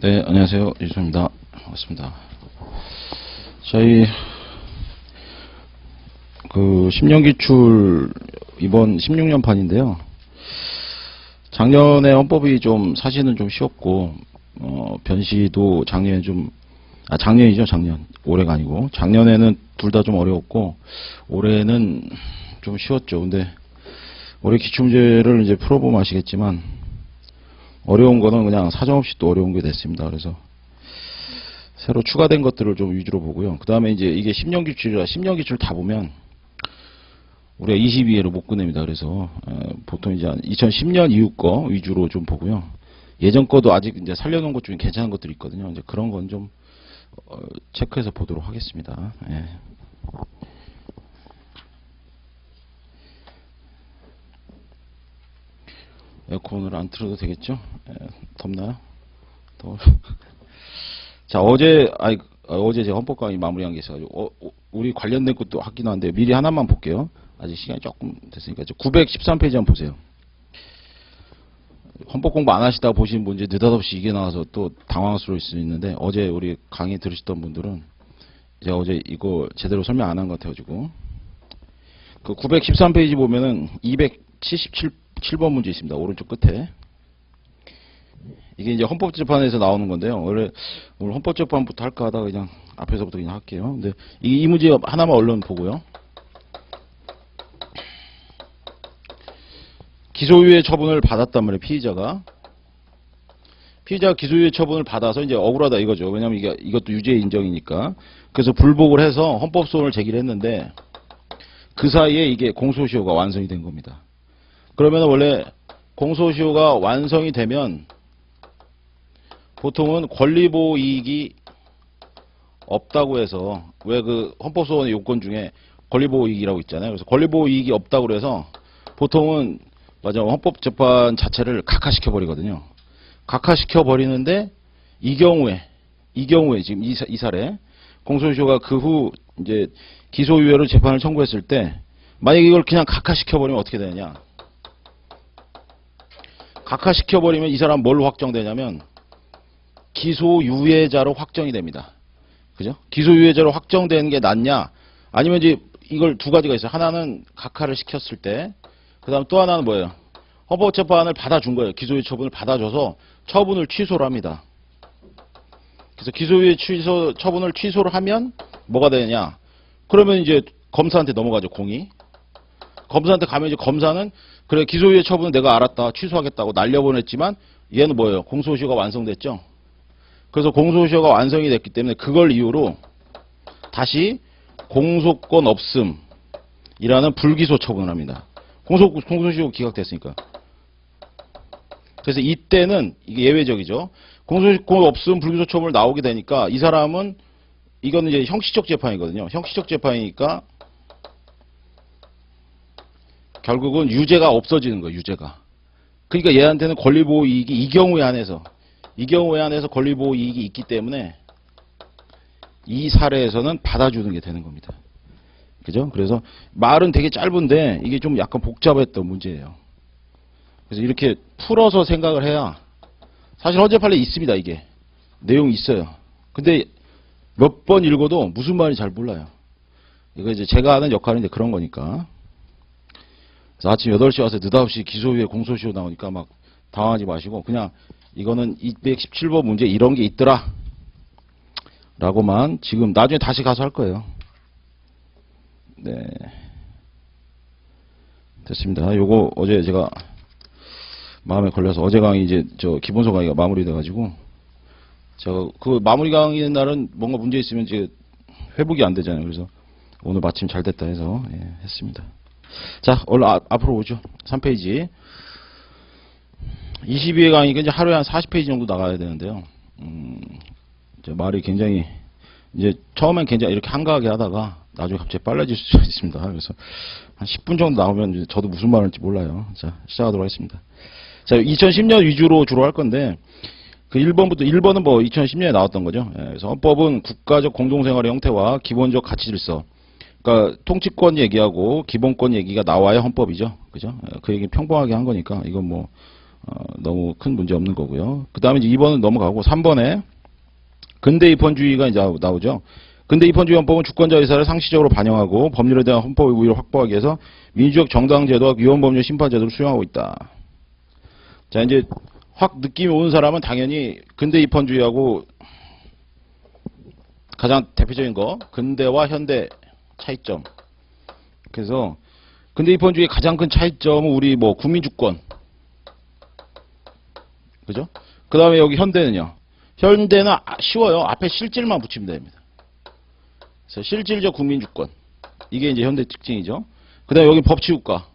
네, 안녕하세요. 유수입니다. 반갑습니다. 저희, 10년 기출, 이번 16년 판인데요. 작년에 헌법이 좀, 사실은 좀 쉬웠고, 변시도 작년에 작년이죠, 작년. 올해가 아니고. 작년에는 둘 다 좀 어려웠고, 올해는 좀 쉬웠죠. 근데, 올해 기출문제를 이제 풀어보면 아시겠지만, 어려운 거는 그냥 사정없이 또 어려운 게 됐습니다. 그래서 새로 추가된 것들을 좀 위주로 보고요. 그 다음에 이제 이게 10년 기출이라 10년 기출 다 보면 우리가 22회로 못 끝냅니다. 그래서 보통 이제 2010년 이후 거 위주로 좀 보고요. 예전 거도 아직 이제 살려놓은 것 중에 괜찮은 것들이 있거든요. 이제 그런 건 좀 체크해서 보도록 하겠습니다. 예. 에어컨을 안 틀어도 되겠죠? 덥나요? 자, 어제 제가 헌법 강의 마무리한 게 있어가지고, 우리 관련된 것도 하긴 한데, 미리 하나만 볼게요. 아직 시간이 조금 됐으니까. 913페이지 한번 보세요. 헌법 공부 안 하시다가 보시는 분, 이제 느닷없이 이게 나와서 또 당황스러울 수 있는데, 어제 우리 강의 들으셨던 분들은, 제가 어제 이거 제대로 설명 안 한 것 같아가지고, 913페이지 보면은 277번 문제 있습니다. 오른쪽 끝에. 이게 이제 헌법재판에서 나오는 건데요. 원래 오늘 헌법재판부터 할까 하다가 그냥 앞에서부터 그냥 할게요. 근데 이 문제 하나만 얼른 보고요. 기소유예 처분을 받았단 말이에요. 피의자가 기소유예 처분을 받아서 이제 억울하다 이거죠. 왜냐면 이것도 유죄 인정이니까. 그래서 불복을 해서 헌법소원을 제기를 했는데 그 사이에 이게 공소시효가 완성이 된 겁니다. 그러면 원래 공소시효가 완성이 되면 보통은 권리보호 이익이 없다고 해서 왜 그 헌법소원의 요건 중에 권리보호 이익이라고 있잖아요. 그래서 권리보호 이익이 없다고 해서 보통은 헌법재판 자체를 각하시켜 버리거든요. 각하시켜 버리는데 이 경우에 지금 이 사례 공소시효가 그 후 이제 기소유예로 재판을 청구했을 때 만약에 이걸 그냥 각하시켜 버리면 어떻게 되느냐? 각하시켜 버리면 이 사람 뭘로 확정되냐면 기소유예자로 확정이 됩니다. 그죠? 기소유예자로 확정되는 게 낫냐? 아니면 이제 이걸 두 가지가 있어요. 하나는 각하를 시켰을 때, 그 다음 또 하나는 뭐예요? 헌법재판을 받아준 거예요. 기소유예 처분을 받아줘서 처분을 취소를 합니다. 그래서 기소유예 처분을 취소를 하면 뭐가 되느냐? 그러면 이제 검사한테 넘어가죠. 공이. 검사한테 가면 이제 검사는 그래 기소유예 처분은 내가 알았다. 취소하겠다고 날려보냈지만 얘는 뭐예요? 공소시효가 완성됐죠. 그래서 공소시효가 완성이 됐기 때문에 그걸 이유로 다시 공소권 없음이라는 불기소 처분을 합니다. 공소시효 기각됐으니까. 그래서 이때는 이게 예외적이죠. 공소권 없음 불기소 처분을 나오게 되니까 이 사람은 이거는 이제 형식적 재판이거든요. 형식적 재판이니까 결국은 유죄가 없어지는 거예요. 유죄가. 그러니까 얘한테는 권리보호 이익이 이 경우에 한해서 권리보호 이익이 있기 때문에 이 사례에서는 받아주는 게 되는 겁니다. 그죠? 그래서 말은 되게 짧은데 이게 좀 약간 복잡했던 문제예요. 그래서 이렇게 풀어서 생각을 해야 사실 헌재판례 있습니다. 이게 내용이 있어요. 근데 몇 번 읽어도 무슨 말인지 잘 몰라요. 이거 이제 제가 하는 역할은 이제 그런 거니까. 그래서 아침 8시 와서 느닷없이 기소유예 공소시효 나오니까 막 당황하지 마시고 그냥 이거는 217번 문제 이런 게 있더라 라고만 지금 나중에 다시 가서 할 거예요. 네. 됐습니다. 요거 어제 제가 마음에 걸려서 어제 강의 이제 기본서 강의가 마무리돼 가지고 그 마무리 강의 날은 뭔가 문제 있으면 이제 회복이 안 되잖아요. 그래서 오늘 마침 잘 됐다 해서 했습니다. 자, 얼른 앞으로 오죠. 3페이지. 22회 강의가 이제 하루에 한 40페이지 정도 나가야 되는데요. 이제 말이 굉장히, 이제 처음엔 굉장히 이렇게 한가하게 하다가 나중에 갑자기 빨라질 수 있습니다. 그래서 한 10분 정도 나오면 이제 저도 무슨 말인지 몰라요. 자, 시작하도록 하겠습니다. 자, 2010년 위주로 주로 할 건데, 그 1번은 뭐 2010년에 나왔던 거죠. 그래서 헌법은 국가적 공동생활의 형태와 기본적 가치 질서, 그러니까 통치권 얘기하고 기본권 얘기가 나와야 헌법이죠. 그죠? 그 얘기 평범하게 한 거니까 이건 뭐 너무 큰 문제 없는 거고요. 그 다음에 이제 2번은 넘어가고 3번에 근대 입헌주의가 이제 나오죠. 근대 입헌주의 헌법은 주권자 의사를 상시적으로 반영하고 법률에 대한 헌법의 우위를 확보하기 위해서 민주적 정당제도와 위헌법률 심판제도를 수용하고 있다. 자, 이제 확 느낌이 오는 사람은 당연히 근대 입헌주의하고 가장 대표적인 거 근대와 현대 차이점. 그래서 근대 입헌주의의 가장 큰 차이점은 우리 뭐 국민주권. 그죠? 그 다음에 여기 현대는요. 현대는 쉬워요. 앞에 실질만 붙이면 됩니다. 그래서 실질적 국민주권. 이게 이제 현대 특징이죠. 그 다음에 여기 법치국가.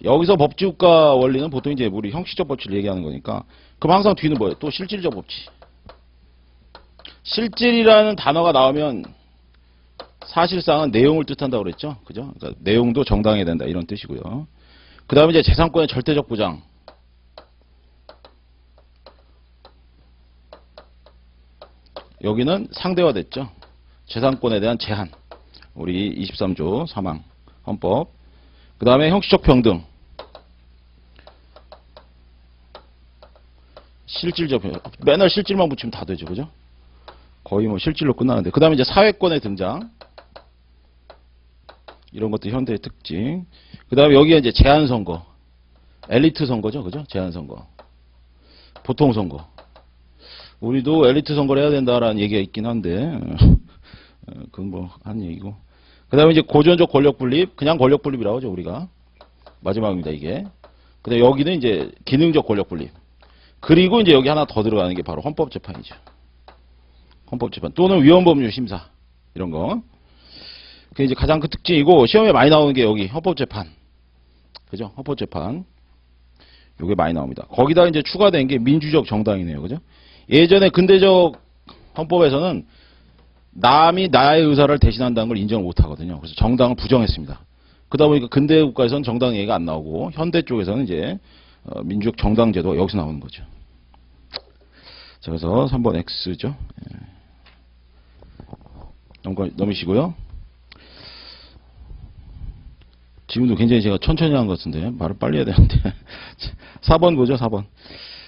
여기서 법치국가 원리는 보통 이제 우리 형식적 법치를 얘기하는 거니까. 그럼 항상 뒤는 뭐예요? 또 실질적 법치. 실질이라는 단어가 나오면 사실상은 내용을 뜻한다고 그랬죠. 그죠? 그러니까 내용도 정당해야 된다. 이런 뜻이고요. 그 다음에 이제 재산권의 절대적 보장. 여기는 상대화됐죠. 재산권에 대한 제한. 우리 23조 사망 헌법. 그 다음에 형식적 평등. 실질적 평등. 맨날 실질만 붙이면 다 되죠. 그죠? 거의 뭐 실질로 끝나는데. 그 다음에 이제 사회권의 등장. 이런 것도 현대의 특징. 그 다음에 여기에 이제 제한선거. 엘리트 선거죠. 그죠? 제한선거. 보통선거. 우리도 엘리트 선거를 해야 된다라는 얘기가 있긴 한데, 그건 뭐, 한 얘기고. 그 다음에 이제 고전적 권력 분립. 그냥 권력 분립이라고 하죠, 우리가. 마지막입니다, 이게. 그 다음에 여기는 이제 기능적 권력 분립. 그리고 이제 여기 하나 더 들어가는 게 바로 헌법재판이죠. 헌법재판. 또는 위헌법률 심사. 이런 거. 그게 이제 가장 큰 특징이고, 시험에 많이 나오는 게 여기 헌법재판. 그죠? 헌법재판. 요게 많이 나옵니다. 거기다 이제 추가된 게 민주적 정당이네요. 그죠? 예전에 근대적 헌법에서는 남이 나의 의사를 대신한다는 걸 인정을 못 하거든요. 그래서 정당을 부정했습니다. 그러다 보니까 근대 국가에서는 정당 얘기가 안 나오고, 현대 쪽에서는 이제 민주적 정당제도가 여기서 나오는 거죠. 자, 그래서 3번 X죠. 넘으시고요. 지금도 굉장히 제가 천천히 한 것 같은데 말을 빨리 해야 되는데 4번 보죠. 4번.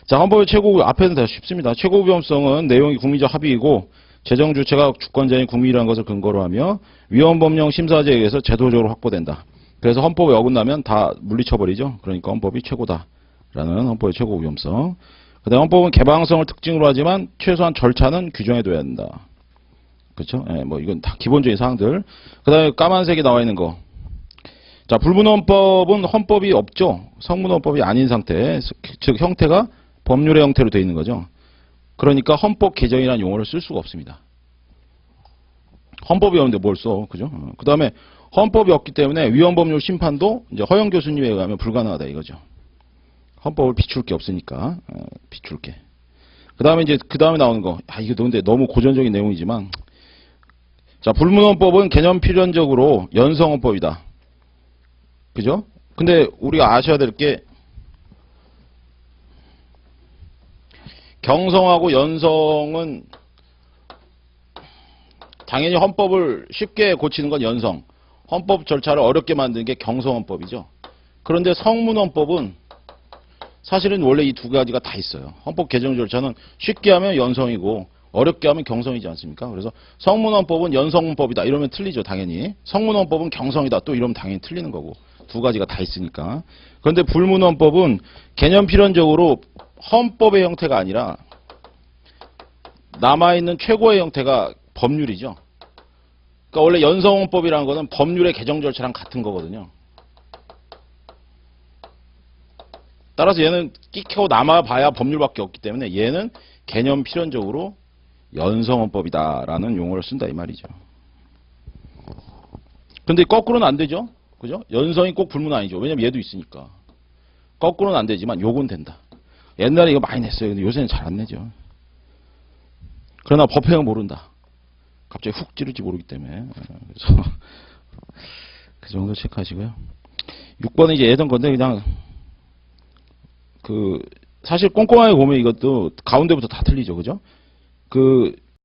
자, 헌법의 최고 앞에는 다 쉽습니다. 최고 위헌성은 내용이 국민적 합의이고 재정 주체가 주권자인 국민이라는 것을 근거로 하며 위헌법령 심사제에 의해서 제도적으로 확보된다. 그래서 헌법에 어긋나면 다 물리쳐버리죠. 그러니까 헌법이 최고다라는 헌법의 최고 위헌성. 그다음 헌법은 개방성을 특징으로 하지만 최소한 절차는 규정해둬야 된다. 그렇죠? 예, 뭐 이건 다 기본적인 사항들. 그다음에 까만색에 나와 있는 거. 자, 불문헌법은 헌법이 없죠. 성문헌법이 아닌 상태, 즉 형태가 법률의 형태로 되어 있는 거죠. 그러니까 헌법 개정이라는 용어를 쓸 수가 없습니다. 헌법이 없는데 뭘 써, 그죠? 그 다음에 헌법이 없기 때문에 위헌법률 심판도 이제 허영 교수님에 의하면 불가능하다 이거죠. 헌법을 비출 게 없으니까 비출 게. 그 다음에 이제 그 다음에 나오는 거, 이게 근데 너무 고전적인 내용이지만, 자, 불문헌법은 개념 필연적으로 연성헌법이다. 그죠? 근데 우리가 아셔야 될 게 경성하고 연성은 당연히 헌법을 쉽게 고치는 건 연성, 헌법 절차를 어렵게 만드는 게 경성헌법이죠. 그런데 성문헌법은 사실은 원래 이 두 가지가 다 있어요. 헌법 개정 절차는 쉽게 하면 연성이고 어렵게 하면 경성이지 않습니까? 그래서 성문헌법은 연성문법이다 이러면 틀리죠, 당연히. 성문헌법은 경성이다 또 이러면 당연히 틀리는 거고. 두 가지가 다 있으니까. 그런데 불문헌법은 개념 필연적으로 헌법의 형태가 아니라 남아있는 최고의 형태가 법률이죠. 그러니까 원래 연성헌법이라는 거는 법률의 개정 절차랑 같은 거거든요. 따라서 얘는 끼켜고 남아봐야 법률밖에 없기 때문에 얘는 개념 필연적으로 연성헌법이다라는 용어를 쓴다 이 말이죠. 근데 거꾸로는 안 되죠. 그죠? 연성이 꼭 불문 아니죠. 왜냐면 얘도 있으니까. 거꾸로는 안 되지만 요건 된다. 옛날에 이거 많이 냈어요. 근데 요새는 잘 안 내죠. 그러나 법행은 모른다. 갑자기 훅 찌를지 모르기 때문에. 그래서 그 정도 체크하시고요. 6번은 이제 예전 건데 그냥 사실 꼼꼼하게 보면 이것도 가운데부터 다 틀리죠. 그죠?